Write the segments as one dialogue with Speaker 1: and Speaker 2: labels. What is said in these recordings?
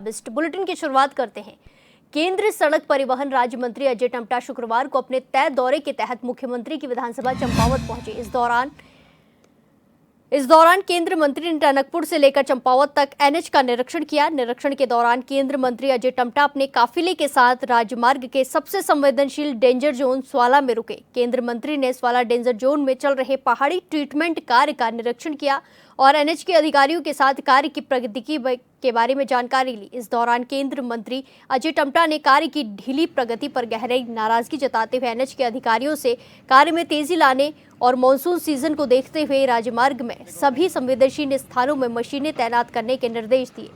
Speaker 1: Bulletin की शुरुआत करते हैं। केंद्रीय सड़क परिवहन राज्य मंत्री अजय टम्टा शुक्रवार को अपने तय दौरे के तहत मुख्यमंत्री की विधानसभा चंपावत पहुंचे। इस दौरान केंद्रीय मंत्री ने टनकपुर से लेकर चंपावत तक एनएच का निरीक्षण किया। निरीक्षण के दौरान केंद्रीय मंत्री अजय टम्टा अपने काफिले के साथ राजमार्ग के सबसे संवेदनशील डेंजर जोन स्वाला में रुके। केंद्रीय मंत्री ने स्वाला डेंजर जोन में चल रहे पहाड़ी ट्रीटमेंट कार्य का निरीक्षण किया और एनएच के अधिकारियों के साथ कार्य की प्रगति के बारे में जानकारी ली। इस दौरान केंद्रीय मंत्री अजय टम्टा ने कार्य की ढीली प्रगति पर गहरी नाराजगी जताते हुए एनएच के अधिकारियों से कार्य में तेजी लाने और मानसून सीजन को देखते हुए राजमार्ग में सभी संवेदनशील स्थानों में मशीनें तैनात करने के निर्देश दिए।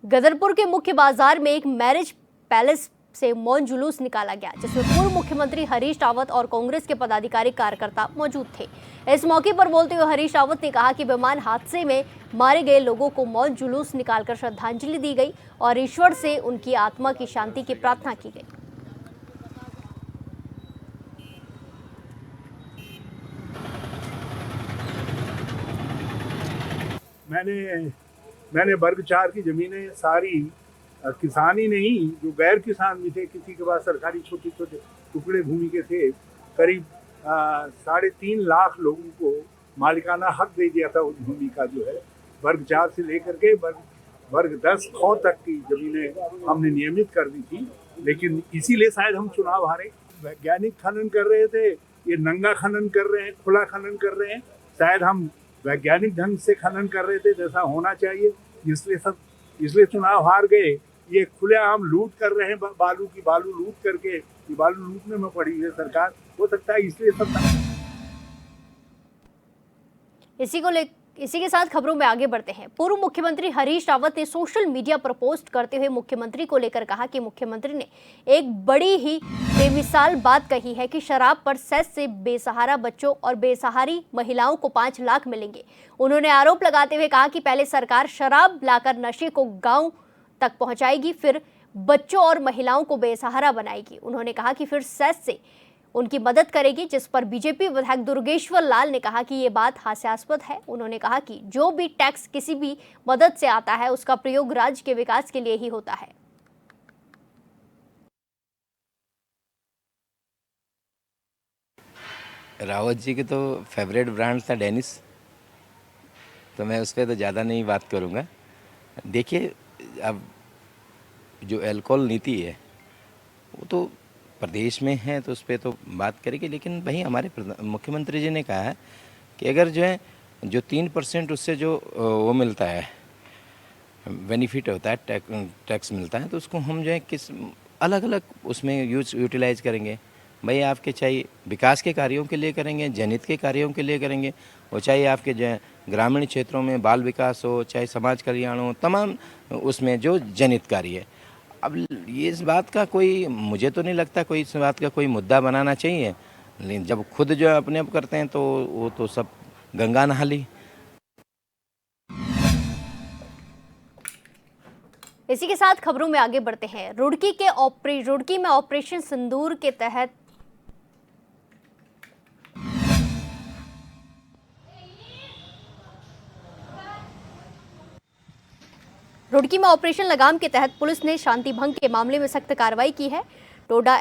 Speaker 1: गदरपुर के मुख्य बाजार में एक मैरिज पैलेस से मौन जुलूस निकाला गया, जिसमें पूर्व मुख्यमंत्री हरीश रावत और कांग्रेस के पदाधिकारी कार्यकर्ता मौजूद थे। इस मौके पर बोलते हुए हरीश रावत ने कहा कि विमान हादसे में मारे गए लोगों को मौन जुलूस निकालकर श्रद्धांजलि दी गई और ईश्वर से उनकी आत्मा की शांति की प्रार्थना की गई।
Speaker 2: मैंने वर्ग 4 की जमीनें सारी किसान ही नहीं, जो गैर किसान भी थे, किसी के पास सरकारी छोटे छोटे टुकड़े भूमि के थे, करीब 3.5 लाख लोगों को मालिकाना हक दे दिया था उस भूमि का। जो है वर्ग 4 से लेकर के वर्ग 10 खौ तक की जमीनें हमने नियमित कर दी थी। लेकिन इसीलिए शायद हम चुनाव हारे। वैज्ञानिक खनन कर रहे थे, ये नंगा खनन कर रहे हैं, खुला खनन कर रहे हैं। शायद हम वैज्ञानिक ढंग से खनन कर रहे थे जैसा होना चाहिए, इसलिए चुनाव हार गए। ये खुलेआम लूट कर रहे हैं, बालू लूट करके, ये बालू लूटने में पड़ी है सरकार, हो सकता है इसलिए सब।
Speaker 1: इसी के साथ खबरों में आगे बढ़ते हैं। पूर्व मुख्यमंत्री हरीश रावत ने सोशल मीडिया पर पोस्ट करते हुए मुख्यमंत्री को लेकर कहा कि मुख्यमंत्री ने एक बड़ी ही बेमिसाल बात कही है कि शराब पर सेस से बेसहारा बच्चों और बेसहारी महिलाओं को 5 लाख मिलेंगे। उन्होंने आरोप लगाते हुए कहा कि पहले सरकार शराब लाकर नशे को गांव तक पहुंचाएगी, फिर बच्चों और महिलाओं को बेसहारा बनाएगी। उन्होंने कहा कि फिर सेस से उनकी मदद करेगी, जिस पर बीजेपी विधायक दुर्गेश्वर लाल ने कहा कि ये बात हास्यास्पद है। उन्होंने कहा कि जो भी टैक्स किसी भी मदद से आता है उसका प्रयोग राज्य के विकास के लिए ही होता है।
Speaker 3: रावत जी के तो फेवरेट ब्रांड था डेनिस, तो मैं उस पर तो ज़्यादा नहीं बात करूँगा। देखिए, अब जो अल्कोहल नीति है वो तो प्रदेश में है, तो उस पर तो बात करेंगे। लेकिन भाई हमारे मुख्यमंत्री जी ने कहा है कि अगर जो 3% उससे जो वो मिलता है, बेनिफिट होता है, टैक्स मिलता है, तो उसको हम किस अलग अलग उसमें यूटिलाइज करेंगे। भाई आपके चाहे विकास के कार्यों के लिए करेंगे, जनहित के कार्यों के लिए करेंगे, और चाहे आपके ग्रामीण क्षेत्रों में बाल विकास हो, चाहे समाज कल्याण हो, तमाम उसमें जो जनहित कार्य है। अब ये इस बात का कोई, मुझे तो नहीं लगता कोई इस बात का कोई मुद्दा बनाना चाहिए। लेकिन जब खुद जो अपने आप करते हैं तो वो तो सब गंगा नहा ली।
Speaker 1: इसी के साथ खबरों में आगे बढ़ते हैं। रुड़की में ऑपरेशन सिंदूर के तहत रुड़की में ऑपरेशन लगाम के तहत पुलिस ने शांति भंग के मामले में सख्त कार्रवाई की है। टोडा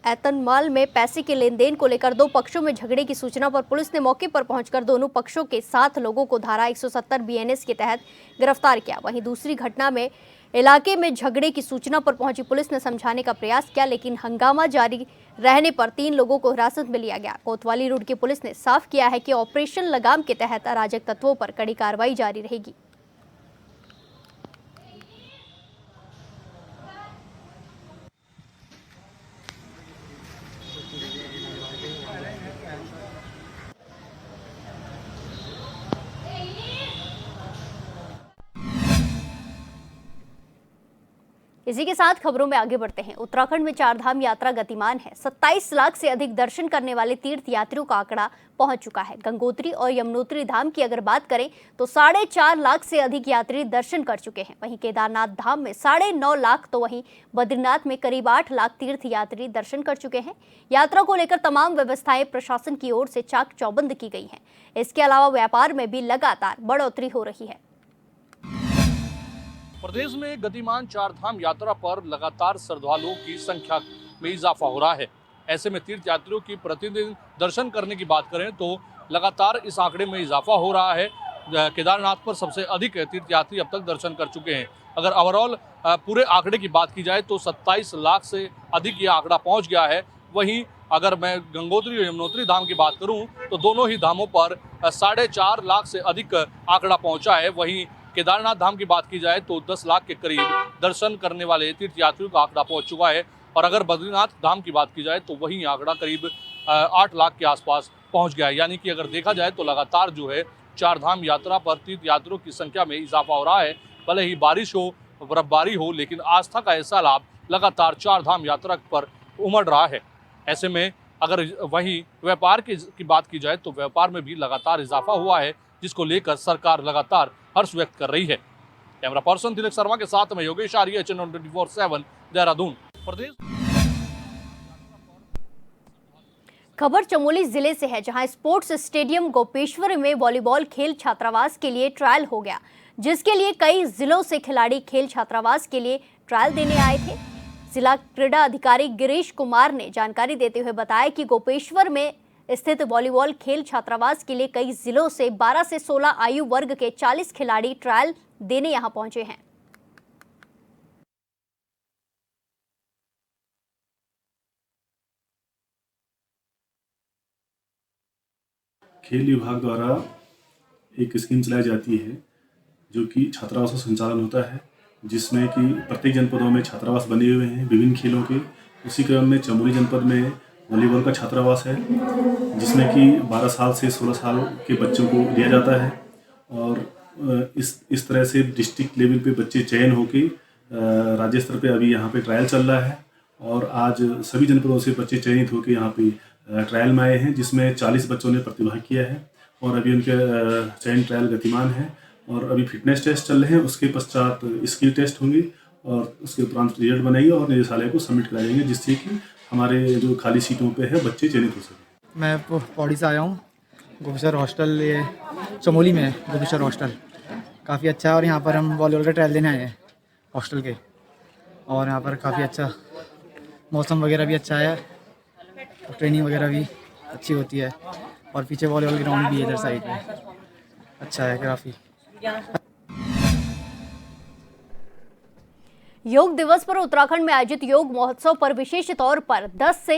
Speaker 1: एतनमाल में पैसे के लेन देन को लेकर 2 पक्षों में झगड़े की सूचना पर पुलिस ने मौके पर पहुंचकर दोनों पक्षों के 7 लोगों को धारा 170 बीएनएस के तहत गिरफ्तार किया। वहीं दूसरी घटना में इलाके में झगड़े की सूचना पर पहुंची पुलिस ने समझाने का प्रयास किया, लेकिन हंगामा जारी रहने पर 3 लोगों को हिरासत में लिया गया। कोतवाली रुड़की पुलिस ने साफ किया है कि ऑपरेशन लगाम के तहत अराजक तत्वों पर कड़ी कार्रवाई जारी रहेगी। इसी के साथ खबरों में आगे बढ़ते हैं। उत्तराखंड में चारधाम यात्रा गतिमान है। 27 लाख से अधिक दर्शन करने वाले तीर्थ यात्रियों का आंकड़ा पहुंच चुका है। गंगोत्री और यमुनोत्री धाम की अगर बात करें तो 4.5 लाख से अधिक यात्री दर्शन कर चुके हैं। वहीं केदारनाथ धाम में 9.5 लाख, तो वहीं बद्रीनाथ में करीब 8 लाख तीर्थ यात्री दर्शन कर चुके हैं। यात्रा को लेकर तमाम व्यवस्थाएं प्रशासन की ओर से चाक चौबंद की गई हैं। इसके अलावा व्यापार में भी लगातार बढ़ोतरी हो रही है।
Speaker 4: प्रदेश में गतिमान चारधाम यात्रा पर लगातार श्रद्धालुओं की संख्या में इजाफा हो रहा है। ऐसे में तीर्थ यात्रियों की प्रतिदिन दर्शन करने की बात करें तो लगातार इस आंकड़े में इजाफा हो रहा है। केदारनाथ पर सबसे अधिक तीर्थ यात्री अब तक दर्शन कर चुके हैं। अगर ओवरऑल पूरे आंकड़े की बात की जाए तो 27 लाख से अधिक ये आंकड़ा पहुंच गया है। वहीं अगर मैं गंगोत्री और यमुनोत्री धाम की बात करूं तो दोनों ही धामों पर 4.5 लाख से अधिक आंकड़ा पहुंचा है। वहीं केदारनाथ धाम की बात की जाए तो 10 लाख के करीब दर्शन करने वाले तीर्थ यात्रियों का आंकड़ा पहुंच चुका है। और अगर बद्रीनाथ धाम की बात की जाए तो वहीं आंकड़ा करीब 8 लाख के आसपास पहुंच गया है। यानी कि अगर देखा जाए तो लगातार जो है चारधाम यात्रा पर तीर्थ यात्रियों की संख्या में इजाफा हो रहा है। भले ही बारिश हो, बर्फबारी हो, लेकिन आस्था का ऐसा लाभ लगातार चारधाम यात्रा पर उमड़ रहा है। ऐसे में अगर वहीं व्यापार की बात की जाए तो व्यापार में भी लगातार इजाफा हुआ है, जिसको लेकर सरकार लगातार हर्ष व्यक्त कर रही है। कैमरा पर्सन तिलक शर्मा के साथ में योगेश आर्य, चैनल 24/7 देहरादून। प्रदेश
Speaker 1: खबर चमोली जिले से है, जहां स्पोर्ट्स स्टेडियम गोपेश्वर में वॉलीबॉल खेल छात्रावास के लिए ट्रायल हो गया, जिसके लिए कई जिलों से खिलाड़ी खेल छात्रावास के लिए ट्रायल देने आए थे। जिला क्रीड़ा अधिकारी गिरीश कुमार ने जानकारी देते हुए बताया कि गोपेश्वर में स्थित वॉलीबॉल खेल छात्रावास के लिए कई जिलों से 12 से 16 आयु वर्ग के 40 खिलाड़ी ट्रायल देने यहां पहुंचे हैं।
Speaker 5: खेल विभाग द्वारा एक स्कीम चलाई जाती है जो कि छात्रावास का संचालन होता है, जिसमें कि प्रत्येक जनपदों में छात्रावास बने हुए हैं विभिन्न खेलों के। उसी क्रम में चमोली जनपद में वॉलीबॉल का छात्रावास है, जिसमें कि 12 साल से 16 साल के बच्चों को लिया जाता है। और इस तरह से डिस्ट्रिक्ट लेवल पे बच्चे चयन होके राज्य स्तर पे अभी यहाँ पे ट्रायल चल रहा है। और आज सभी जनपदों से बच्चे चयनित होकर यहाँ पे ट्रायल में आए हैं, जिसमें 40 बच्चों ने प्रतिभाग किया है। और अभी उनके चयन ट्रायल गतिमान है और अभी फिटनेस टेस्ट चल रहे हैं। उसके पश्चात स्किल टेस्ट होंगे और उसके उपरांत रिजल्ट बनाएंगे और निदेशालय को सबमिट कराएंगे, जिससे कि हमारे जो खाली सीटों पे है बच्चे चयनित हो सकें।
Speaker 6: मैं पौड़ी से आया हूँ। गोपेश्वर हॉस्टल, ये चमोली में है गोपेश्वर हॉस्टल, काफ़ी अच्छा है। और यहाँ पर हम वॉलीबॉल का ट्रायल देने आए हैं हॉस्टल के। और यहाँ पर काफ़ी अच्छा मौसम वगैरह भी अच्छा है, ट्रेनिंग वगैरह भी अच्छी होती है। और पीछे वॉलीबॉल ग्राउंड भी है इधर साइड में, अच्छा है काफ़ी।
Speaker 1: योग दिवस पर उत्तराखंड में आयोजित योग महोत्सव पर विशेष तौर पर 10 से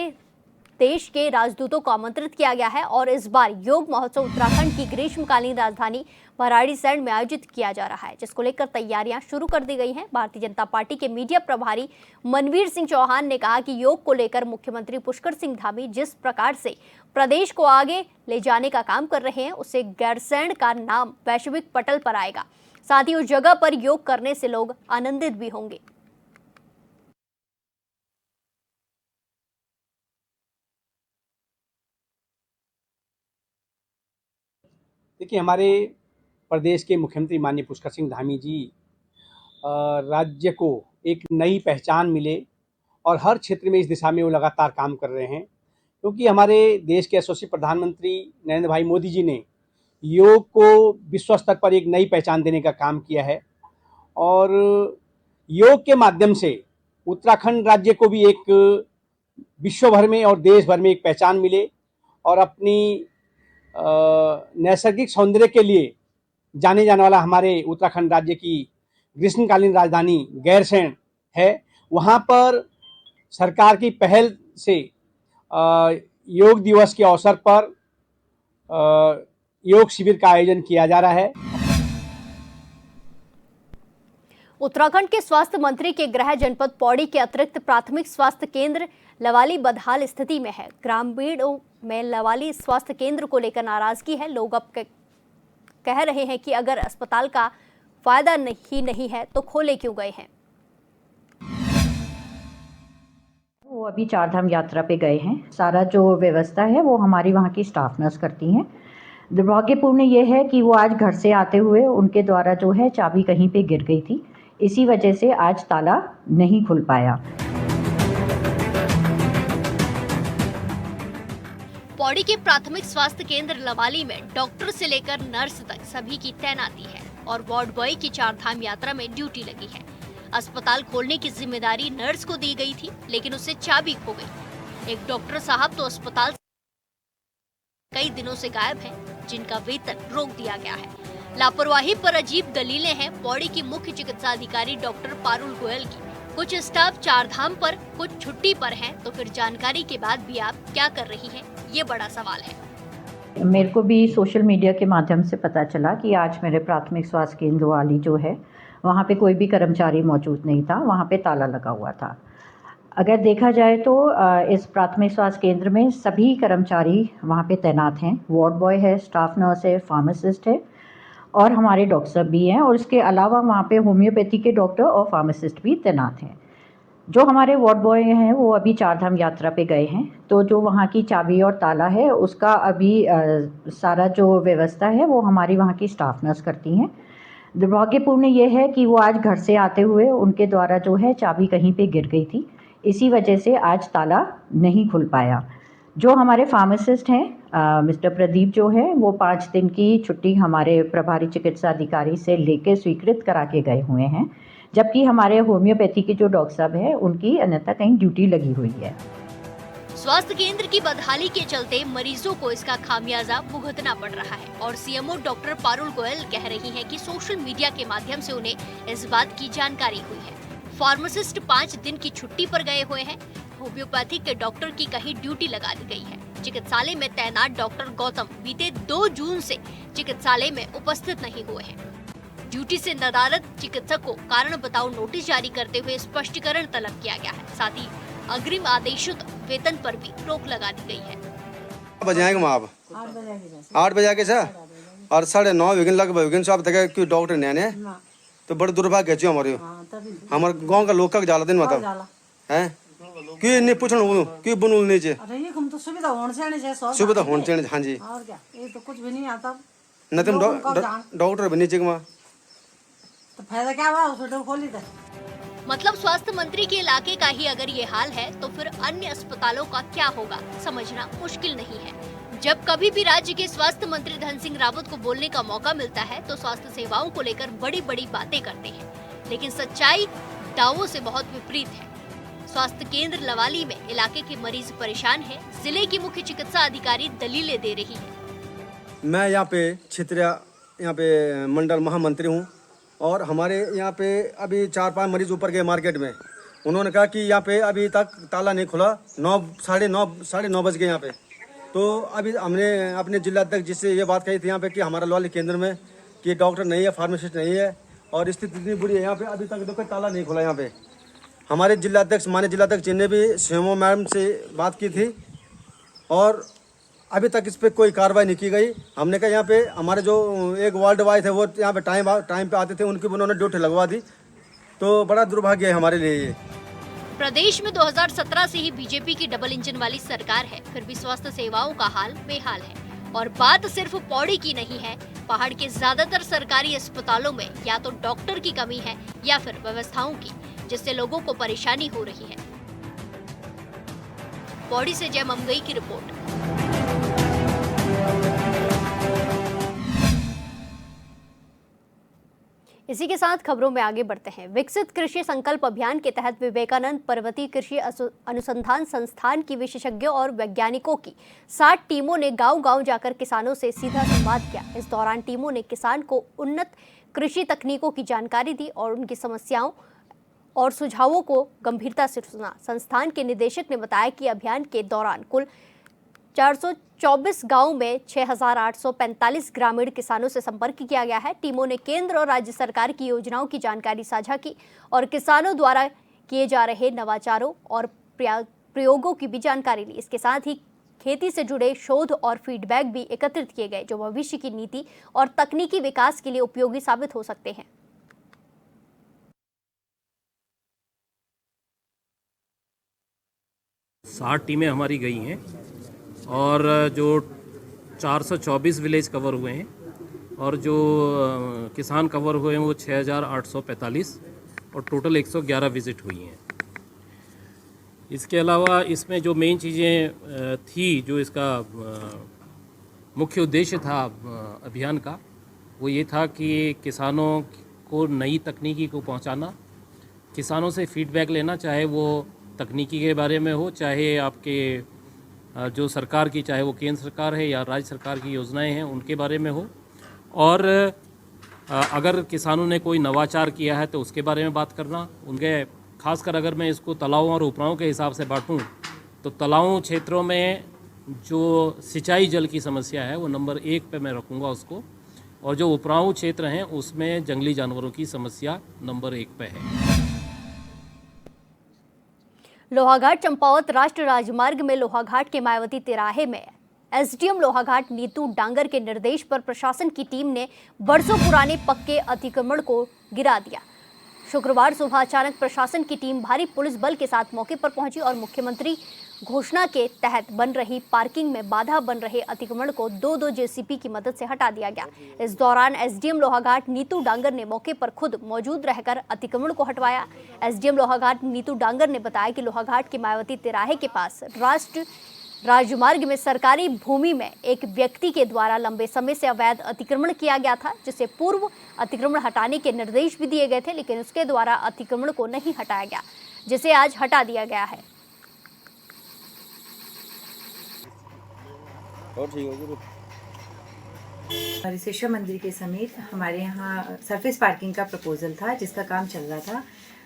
Speaker 1: देश के राजदूतों को आमंत्रित किया गया है। और इस बार योग महोत्सव उत्तराखंड की ग्रीष्मकालीन राजधानी भराड़ीसैंण में आयोजित किया जा रहा है, जिसको लेकर तैयारियां शुरू कर दी गई हैं। भारतीय जनता पार्टी के मीडिया प्रभारी मनवीर सिंह चौहान ने कहा कि योग को लेकर मुख्यमंत्री पुष्कर सिंह धामी जिस प्रकार से प्रदेश को आगे ले जाने का काम कर रहे हैं, उससे गैरसैंण का नाम वैश्विक पटल पर आएगा। साथ ही उस जगह पर योग करने से लोग आनंदित भी होंगे।
Speaker 7: देखिए, हमारे प्रदेश के मुख्यमंत्री माननीय पुष्कर सिंह धामी जी राज्य को एक नई पहचान मिले और हर क्षेत्र में इस दिशा में वो लगातार काम कर रहे हैं, क्योंकि हमारे देश के यशस्वी प्रधानमंत्री नरेंद्र भाई मोदी जी ने योग को विश्व स्तर पर एक नई पहचान देने का काम किया है। और योग के माध्यम से उत्तराखंड राज्य को भी एक विश्व भर में और देश भर में एक पहचान मिले और अपनी नैसर्गिक सौंदर्य के लिए जाने जाने वाला हमारे उत्तराखंड राज्य की ग्रीष्मकालीन राजधानी गैरसैंण है, वहाँ पर सरकार की पहल से योग दिवस के अवसर पर योग शिविर का आयोजन किया जा रहा है।
Speaker 1: उत्तराखंड के स्वास्थ्य मंत्री के गृह जनपद पौड़ी के अतिरिक्त प्राथमिक स्वास्थ्य केंद्र लवाली बदहाल स्थिति में है। ग्रामीणों में लवाली स्वास्थ्य केंद्र को लेकर नाराजगी है। लोग अब कह रहे हैं कि अगर अस्पताल का फायदा नहीं है तो खोले क्यों गए हैं।
Speaker 8: वो अभी चारधाम यात्रा पे गए हैं। सारा जो व्यवस्था है वो हमारी वहाँ की स्टाफ नर्स करती हैं। दुर्भाग्यपूर्ण ये है कि वो आज घर से आते हुए उनके द्वारा जो है चाबी कहीं पे गिर गई थी, इसी वजह से आज ताला नहीं खुल पाया।
Speaker 1: पौड़ी के प्राथमिक स्वास्थ्य केंद्र लवाली में डॉक्टर से लेकर नर्स तक सभी की तैनाती है और वार्ड बॉय की चारधाम यात्रा में ड्यूटी लगी है। अस्पताल खोलने की जिम्मेदारी नर्स को दी गई थी, लेकिन उससे चाबी खो गई। एक डॉक्टर साहब तो अस्पताल कई दिनों से गायब हैं, जिनका वेतन रोक दिया गया है। लापरवाही पर अजीब दलीलें हैं पौड़ी की मुख्य चिकित्सा अधिकारी डॉक्टर पारुल गोयल की। कुछ स्टाफ चारधाम पर, कुछ छुट्टी पर हैं, तो फिर जानकारी के बाद भी आप क्या कर रही हैं, ये बड़ा सवाल है।
Speaker 8: मेरे को भी सोशल मीडिया के माध्यम से पता चला कि आज मेरे प्राथमिक स्वास्थ्य केंद्र वाली जो है वहाँ पे कोई भी कर्मचारी मौजूद नहीं था, वहाँ पे ताला लगा हुआ था। अगर देखा जाए तो इस प्राथमिक स्वास्थ्य केंद्र में सभी कर्मचारी वहाँ पे तैनात हैं। वार्ड बॉय है, स्टाफ नर्स है, फार्मासिस्ट है और हमारे डॉक्टर साहब भी हैं, और इसके अलावा वहाँ पे होम्योपैथी के डॉक्टर और फार्मासिस्ट भी तैनात हैं। जो हमारे वार्ड बॉय हैं वो अभी चारधाम यात्रा पे गए हैं, तो जो वहाँ की चाबी और ताला है उसका अभी सारा जो व्यवस्था है वो हमारी वहाँ की स्टाफ नर्स करती हैं। दुर्भाग्यपूर्ण ये है कि वो आज घर से आते हुए उनके द्वारा जो है चाबी कहीं पे गिर गई थी, इसी वजह से आज ताला नहीं खुल पाया। जो हमारे फार्मासिस्ट हैं मिस्टर प्रदीप जो है वो 5 दिन की छुट्टी हमारे प्रभारी चिकित्सा अधिकारी से लेके स्वीकृत करा के गए हुए हैं, जबकि हमारे होम्योपैथी के जो डॉक्टर साहब हैं उनकी अन्यथा कहीं ड्यूटी लगी हुई है।
Speaker 1: स्वास्थ्य केंद्र की बदहाली के चलते मरीजों को इसका खामियाजा भुगतना पड़ रहा है और सीएमओ डॉक्टर पारुल गोयल कह रही हैं कि सोशल मीडिया के माध्यम से उन्हें इस बात की जानकारी हुई है। फार्मासिस्ट 5 दिन की छुट्टी पर गए हुए हैं। होम्योपैथिक के डॉक्टर की कहीं ड्यूटी लगा दी गई है। चिकित्सालय में तैनात डॉक्टर गौतम बीते 2 जून से चिकित्सालय में उपस्थित नहीं हुए हैं। ड्यूटी से नदारद चिकित्सक को कारण बताओ नोटिस जारी करते हुए स्पष्टीकरण तलब किया गया है। साथ ही अग्रिम आदेशित वेतन पर भी रोक लगा दी गई है।
Speaker 9: बजाएंगे आप 8 बजे के सर और 9:30 विघन लगभग विघन से आप तक क्यों डॉक्टर ने तो बड़े दुर्भाग्य है हमारे गांव का लोग का जाला दिन मतलब है क्यों नहीं पूछना क्यों बनूल नीचे सुविधा होने चाहिए। हाँ जी
Speaker 10: और क्या, ये तो कुछ भी नहीं आता
Speaker 9: न तुम डॉक्टर भी नीचे
Speaker 10: तो फायदा क्या हुआ हॉस्पिटल खोली था।
Speaker 1: मतलब स्वास्थ्य मंत्री के इलाके का ही अगर ये हाल है तो फिर अन्य अस्पतालों का क्या होगा, समझना मुश्किल नहीं है। जब कभी भी राज्य के स्वास्थ्य मंत्री धन सिंह रावत को बोलने का मौका मिलता है तो स्वास्थ्य सेवाओं को लेकर बड़ी बड़ी बातें करते हैं, लेकिन सच्चाई दावों से बहुत विपरीत है। स्वास्थ्य केंद्र लवाली में इलाके के मरीज परेशान हैं। जिले की मुख्य चिकित्सा अधिकारी दलीलें दे रही है।
Speaker 9: मैं यहाँ पे क्षेत्रीय मंडल महामंत्री हूँ और हमारे यहाँ पे अभी 4-5 मरीज ऊपर गए मार्केट में। उन्होंने कहा कि यहाँ पे अभी तक ताला नहीं खुला, 9:30 बज गए यहाँ पे। तो अभी हमने अपने जिलाध्यक्ष जिससे ये बात कही थी यहाँ पे कि हमारा लवाली केंद्र में कि डॉक्टर नहीं है, फार्मासिस्ट नहीं है और स्थिति इतनी बुरी है यहाँ पे, अभी तक देखो ताला नहीं खुला यहाँ पे। हमारे जिलाध्यक्ष माननीय जिलाध्यक्ष जिन्हें भी सीएमओ मैडम से बात की थी और अभी तक इस पर कोई कार्रवाई नहीं की गई। हमने कहा यहाँ पे हमारे जो एक वार्ड बॉय थे वो यहाँ पे टाइम पे आते थे, उनकी उन्होंने ड्यूटी लगवा दी, तो बड़ा दुर्भाग्य है हमारे लिए ये।
Speaker 1: प्रदेश में 2017 से ही बीजेपी की डबल इंजन वाली सरकार है, फिर भी स्वास्थ्य सेवाओं का हाल बेहाल है। और बात सिर्फ पौड़ी की नहीं है, पहाड़ के ज्यादातर सरकारी अस्पतालों में या तो डॉक्टर की कमी है या फिर व्यवस्थाओं की, जिससे लोगों को परेशानी हो रही है। पौड़ी से जय ममगई की रिपोर्ट। इसी के साथ खबरों में आगे बढ़ते हैं। विकसित कृषि संकल्प अभियान के तहत विवेकानंद पर्वतीय कृषि अनुसंधान संस्थान की विशेषज्ञों और वैज्ञानिकों की 60 टीमों ने गांव-गांव जाकर किसानों से सीधा संवाद किया। इस दौरान टीमों ने किसान को उन्नत कृषि तकनीकों की जानकारी दी और उनकी समस्याओं और सुझावों को गंभीरता से सुना। संस्थान के निदेशक ने बताया कि अभियान के दौरान कुल 424 गांव में 6,845 ग्रामीण किसानों से संपर्क किया गया है। टीमों ने केंद्र और राज्य सरकार की योजनाओं की जानकारी साझा की और किसानों द्वारा किए जा रहे नवाचारों और प्रयोगों की भी जानकारी ली। इसके साथ ही खेती से जुड़े शोध और फीडबैक भी एकत्रित किए गए, जो भविष्य की नीति और तकनीकी विकास के लिए उपयोगी साबित हो सकते हैं।
Speaker 11: 60 टीमें हमारी गई हैं और जो 424 विलेज कवर हुए हैं और जो किसान कवर हुए हैं वो 6845 और टोटल 111 विज़िट हुई हैं। इसके अलावा इसमें जो मेन चीज़ें थी, जो इसका मुख्य उद्देश्य था अभियान का, वो ये था कि किसानों को नई तकनीकी को पहुंचाना, किसानों से फीडबैक लेना, चाहे वो तकनीकी के बारे में हो, चाहे आपके जो सरकार की, चाहे वो केंद्र सरकार है या राज्य सरकार की योजनाएं हैं उनके बारे में हो, और अगर किसानों ने कोई नवाचार किया है तो उसके बारे में बात करना। उनके खासकर अगर मैं इसको तालाबों और उपराओं के हिसाब से बांटूं तो तालाबों क्षेत्रों में जो सिंचाई जल की समस्या है वो नंबर 1 पे मैं रखूँगा उसको, और जो उपराऊ क्षेत्र हैं उसमें जंगली जानवरों की समस्या नंबर 1 पे है।
Speaker 1: लोहाघाट चंपावत राष्ट्रीय राजमार्ग में लोहाघाट के मायावती तिराहे में एसडीएम लोहाघाट नीतू डांगर के निर्देश पर प्रशासन की टीम ने बरसों पुराने पक्के अतिक्रमण को गिरा दिया। शुक्रवार सुबह अचानक प्रशासन की टीम भारी पुलिस बल के साथ मौके पर पहुंची और मुख्यमंत्री घोषणा के तहत बन रही पार्किंग में बाधा बन रहे अतिक्रमण को 2-2 जेसीबी की मदद से हटा दिया गया। इस दौरान एसडीएम लोहाघाट नीतू डांगर ने मौके पर खुद मौजूद रहकर अतिक्रमण को हटवाया। एसडीएम लोहाघाट नीतू डांगर ने बताया कि लोहाघाट के मायावती तिराहे के पास राष्ट्रीय राजमार्ग में सरकारी भूमि में एक व्यक्ति के द्वारा लंबे समय से अवैध अतिक्रमण किया गया था, जिसे पूर्व अतिक्रमण हटाने के निर्देश भी दिए गए थे, लेकिन उसके द्वारा अतिक्रमण को नहीं हटाया गया, जिसे आज हटा दिया गया है।
Speaker 12: रिसेश्वर मंदिर के समीप हमारे यहाँ सरफेस पार्किंग का प्रपोजल था, जिसका काम चल रहा था।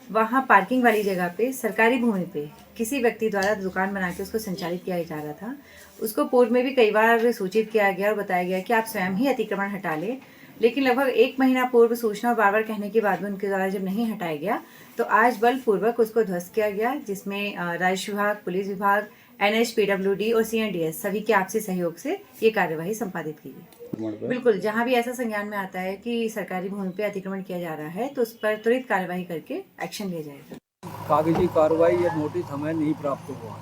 Speaker 12: वहाँ पार्किंग वाली जगह पे सरकारी भूमि पे किसी व्यक्ति द्वारा दुकान बना के उसको संचालित किया जा रहा था। उसको पूर्व में भी कई बार सूचित किया गया और बताया गया कि आप स्वयं ही अतिक्रमण हटा लें, लेकिन लगभग 1 महीना पूर्व सूचना और बार बार कहने के बाद उनके द्वारा जब नहीं हटाया गया तो आज बलपूर्वक उसको ध्वस्त किया गया, जिसमें राजस्व विभाग, पुलिस विभाग, NH, PWD और CNDS सभी के आपसी सहयोग से ये कार्यवाही संपादित की गई। बिल्कुल, जहाँ भी ऐसा संज्ञान में आता है कि सरकारी भूमि पे अतिक्रमण किया जा रहा है तो उस पर त्वरित कार्यवाही करके एक्शन लिया जाएगा।
Speaker 13: कागजी कार्रवाई या नोटिस हमें नहीं प्राप्त हुआ।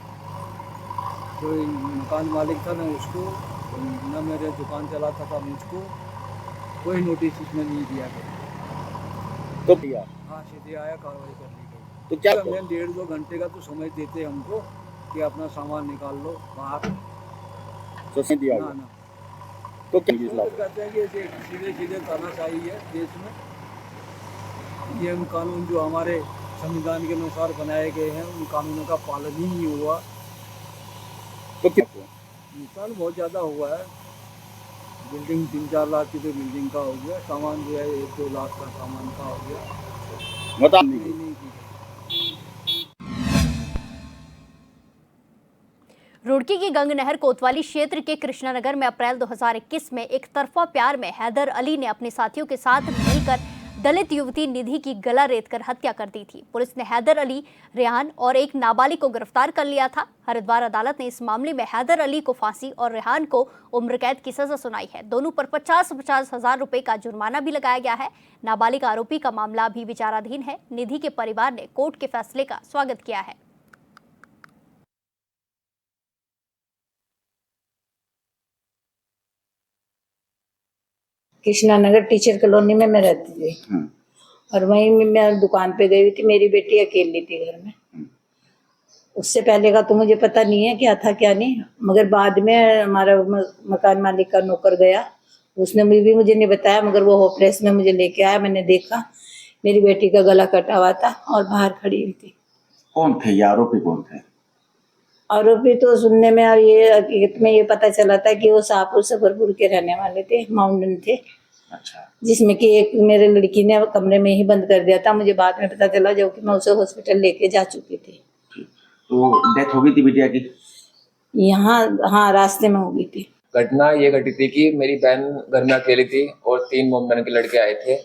Speaker 13: जो मकान मालिक था न उसको, न मेरे दुकान चलाता था मुझको, कोई नोटिस इसमें नहीं दिया गया।
Speaker 14: तो दिया?
Speaker 13: हाँ, सीधे आया, कार्रवाई कर ली गई।
Speaker 14: तो क्या
Speaker 13: 1.5-2 घंटे का तो समय देते हमको कि अपना सामान निकाल लो बाहर,
Speaker 14: तो नहीं दिया
Speaker 13: ना।
Speaker 14: तो क्या
Speaker 13: कहते हैं कि सीधे तानाशाही है देश में। नियम कानून जो हमारे संविधान के अनुसार बनाए गए हैं उन कानूनों का पालन ही नहीं हुआ।
Speaker 14: तो क्या
Speaker 13: नुकसान बहुत ज़्यादा हुआ है। बिल्डिंग 3-4 लाख की तो बिल्डिंग का हो गया, सामान जो है 1-2 लाख का सामान का हो गया।
Speaker 14: बता
Speaker 13: नहीं।
Speaker 1: रुड़की की गंग नहर कोतवाली क्षेत्र के कृष्णानगर में अप्रैल 2021 में एक तरफा प्यार में हैदर अली ने अपने साथियों के साथ मिलकर दलित युवती निधि की गला रेतकर हत्या कर दी थी। पुलिस ने हैदर अली, रेहान और एक नाबालिग को गिरफ्तार कर लिया था। हरिद्वार अदालत ने इस मामले में हैदर अली को फांसी और रेहान को उम्र कैद की सजा सुनाई है। दोनों पर 50-50 हजार रुपए का जुर्माना भी लगाया गया है। नाबालिग आरोपी का मामला अभी विचाराधीन है। निधि के परिवार ने कोर्ट के फैसले का स्वागत किया है।
Speaker 15: कृष्णानगर टीचर कॉलोनी में मैं रहती थी और वहीं मैं दुकान पे गई थी। मेरी बेटी अकेली थी घर में। उससे पहले का तो मुझे पता नहीं है क्या था क्या नहीं, मगर बाद में हमारा मकान मालिक का नौकर गया, उसने भी मुझे नहीं बताया, मगर वो होपलेस में मुझे लेके आया। मैंने देखा मेरी बेटी का गला कटा हुआ था और बाहर खड़ी हुई थी।
Speaker 14: कौन थे ये आरोपी? कौन थे
Speaker 15: आरोपी? तो सुनने में और ये हकीकत में ये पता चला था कि वो शाहपुर सफरपुर के रहने वाले थे, माउंटेन थे।
Speaker 14: अच्छा।
Speaker 15: जिसमें कि एक मेरे लड़की ने कमरे में ही बंद कर दिया था। मुझे बाद में पता चला जब कि मैं उसे हॉस्पिटल लेके जा चुकी थी।
Speaker 14: तो डेथ हो गई थी बिटिया की
Speaker 15: यहाँ? हाँ, रास्ते में हो गई थी।
Speaker 16: घटना ये घटी थी कि मेरी बहन घर में अकेली थी और 3 मोमबन के लड़के आए थे।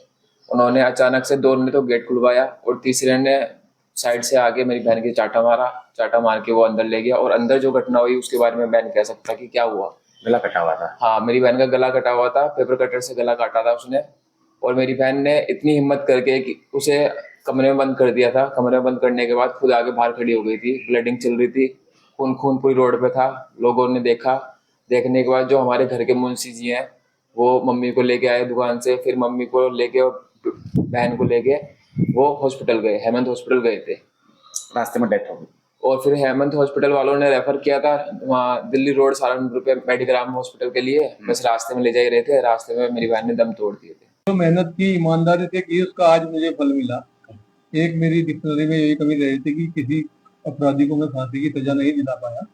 Speaker 16: उन्होंने अचानक से 2 ने तो गेट खुलवाया और तीसरे ने साइड से आके मेरी बहन की चाटा मार के वो अंदर ले गया। और अंदर जो घटना हुई उसके बारे में मैं नहीं कह सकता कि क्या हुआ।
Speaker 14: गला कटा हुआ था?
Speaker 16: हाँ, मेरी बहन का गला कटा हुआ था, पेपर कटर से गला काटा था उसने। और मेरी बहन ने इतनी हिम्मत करके कि उसे कमरे में बंद कर दिया था। कमरे में बंद करने के बाद खुद आगे बाहर खड़ी हो गई थी, ब्लीडिंग चल रही थी खून खून पूरी रोड पे था। लोगों ने देखा, देखने के बाद जो हमारे घर के मुंशी जी हैं वो मम्मी को लेके आए दुकान से, फिर मम्मी को लेके और बहन को लेके वो हॉस्पिटल गए, हेमंत हॉस्पिटल गए थे।
Speaker 14: रास्ते में डेथ हो गई
Speaker 16: और फिर हेमंत हॉस्पिटल वालों ने रेफर किया था वहाँ दिल्ली रोड सहारनपुर पे मेडिग्राम हॉस्पिटल के लिए। बस रास्ते में ले जा ही रहे थे, रास्ते में मेरी बहन ने दम तोड़ दिए थे।
Speaker 17: जो मेहनत की, ईमानदारी से की, उसका आज मुझे फल मिला। एक मेरी डिक्शनरी में यही कमी रही थी कि किसी अपराधी को मैं फांसी की सजा नहीं दिला पाया,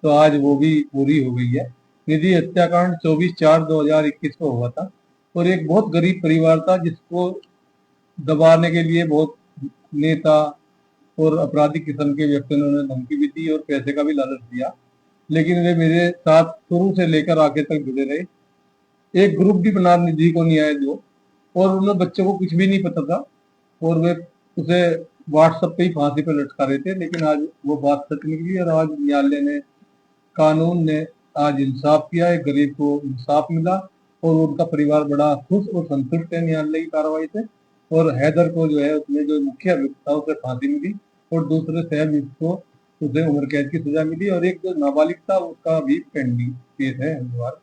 Speaker 17: तो आज वो भी पूरी हो गई है। निधि हत्याकांड 24/4/2021 को हुआ था और एक बहुत गरीब परिवार था जिसको दबाने के लिए बहुत नेता और अपराधी किस्म के व्यक्तियों ने धमकी भी दी और पैसे का भी लालच दिया, लेकिन वे मेरे साथ शुरू से लेकर आगे तक जुड़े रहे। एक ग्रुप भी बना निधि को न्याय दो, और उन बच्चों को कुछ भी नहीं पता था और वे उसे व्हाट्सएप पे ही फांसी पर लटका रहे थे, लेकिन आज वो बात सच निकली और आज न्यायालय ने, कानून ने आज इंसाफ किया। एक गरीब को इंसाफ मिला और उनका परिवार बड़ा खुश और संतुष्ट है न्यायालय की कार्रवाई से। और हैदर को जो है उसमें जो मुख्य अभियुक्त था उसे फांसी मिली और दूसरे सहअभियुक्त को उसे उम्र कैद की सजा मिली और एक जो नाबालिग था उसका भी पेंडिंग केस है हरिद्वार।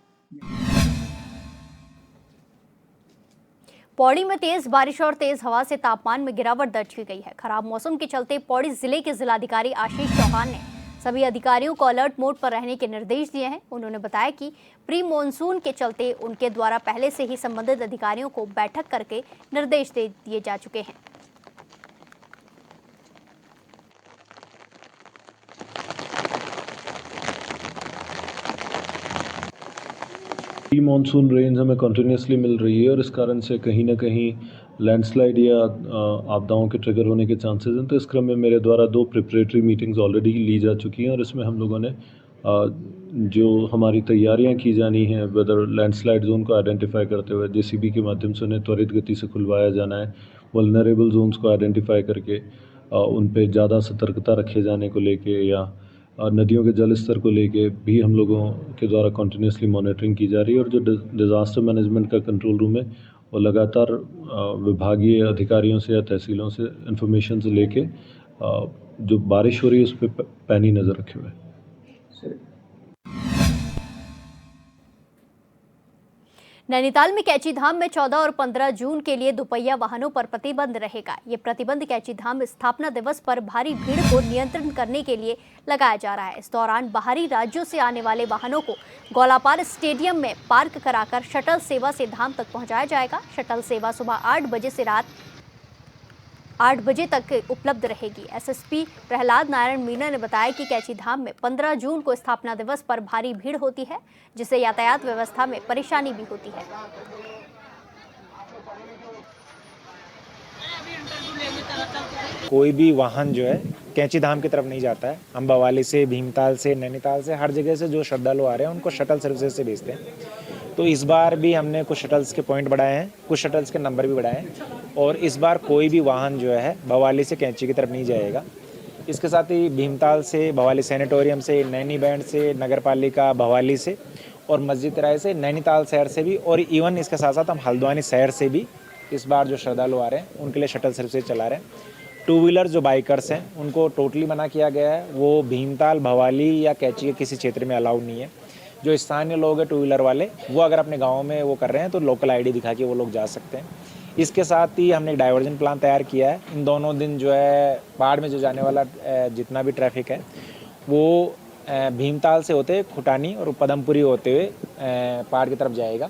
Speaker 1: पौड़ी में तेज बारिश और तेज हवा से तापमान में गिरावट दर्ज की गई है। खराब मौसम के चलते पौड़ी जिले के जिलाधिकारी आशीष चौहान ने सभी अधिकारियों को अलर्ट मोड पर रहने के निर्देश दिए हैं। उन्होंने बताया कि प्री मॉनसून के चलते उनके द्वारा पहले से ही संबंधित अधिकारियों को बैठक करके निर्देश दे दिए जा चुके हैं।
Speaker 18: प्री मॉनसून रेंज हमें कंटिन्यूसली मिल रही है और इस कारण से कहीं ना कहीं लैंडस्लाइड या आपदाओं के ट्रिगर होने के चांसेस हैं। तो इस क्रम में मेरे द्वारा 2 प्रिपरेटरी मीटिंग्स ऑलरेडी ली जा चुकी हैं और इसमें हम लोगों ने जो हमारी तैयारियां की जानी हैं, वेदर लैंडस्लाइड जोन को आइडेंटिफाई करते हुए जेसीबी के माध्यम से उन्हें त्वरित गति से खुलवाया जाना है, वल्नरेबल जोन्स को आइडेंटिफाई करके उन पे ज़्यादा सतर्कता रखे जाने को लेके या नदियों के जल स्तर को लेके भी हम लोगों के द्वारा कंटिन्यूसली मॉनिटरिंग की जा रही है। और जो डिज़ास्टर मैनेजमेंट का कंट्रोल रूम है वो लगातार विभागीय अधिकारियों से या तहसीलों से इंफॉर्मेशन से लेके जो बारिश हो रही है उस पर पैनी नज़र रखे हुए।
Speaker 1: नैनीताल में कैची धाम में 14 और 15 जून के लिए दुपहिया वाहनों पर प्रतिबंध रहेगा। ये प्रतिबंध कैची धाम स्थापना दिवस पर भारी भीड़ को नियंत्रण करने के लिए लगाया जा रहा है। इस दौरान बाहरी राज्यों से आने वाले वाहनों को गौलापार स्टेडियम में पार्क कराकर शटल सेवा से धाम तक पहुंचाया जाएगा। शटल सेवा सुबह 8 बजे से रात 8 बजे तक उपलब्ध रहेगी। एसएसपी प्रहलाद नारायण मीणा ने बताया कि कैची धाम में 15 जून को स्थापना दिवस पर भारी भीड़ होती है, जिससे यातायात व्यवस्था में परेशानी भी होती है।
Speaker 19: कोई भी वाहन जो है कैंची धाम की तरफ नहीं जाता है। हम बवाली से, भीमताल से, नैनीताल से, हर जगह से जो श्रद्धालु आ रहे हैं उनको शटल सर्विसेज से भेजते हैं। तो इस बार भी हमने कुछ शटल्स के पॉइंट बढ़ाए हैं, कुछ शटल्स के नंबर भी बढ़ाए हैं और इस बार कोई भी वाहन जो है बवाली से कैंची की तरफ नहीं जाएगा। इसके साथ ही भीमताल से, बवाली सैनिटोरियम से, नैनी बैंड से, नगरपालिका भवाली से और मस्जिद राय से, नैनीताल शहर से भी और इवन इसके साथ साथ हम हल्द्वानी शहर से भी इस बार जो श्रद्धालु आ रहे हैं उनके लिए शटल सर्विसेज चला रहे हैं। 2 व्हीलर जो बाइकर्स हैं उनको टोटली मना किया गया है। वो भीमताल, भवाली या कैंची के किसी क्षेत्र में अलाउड नहीं है। जो स्थानीय लोग हैं 2 व्हीलर वाले, वो अगर अपने गाँव में वो कर रहे हैं तो लोकल आईडी दिखा के वो लोग जा सकते हैं। इसके साथ ही हमने एक डाइवर्जन प्लान तैयार किया है। इन दोनों दिन जो है पहाड़ में जो जाने वाला जितना भी ट्रैफिक है वो भीमताल से होते खुटानी और पदमपुरी होते हुए पहाड़ की तरफ जाएगा।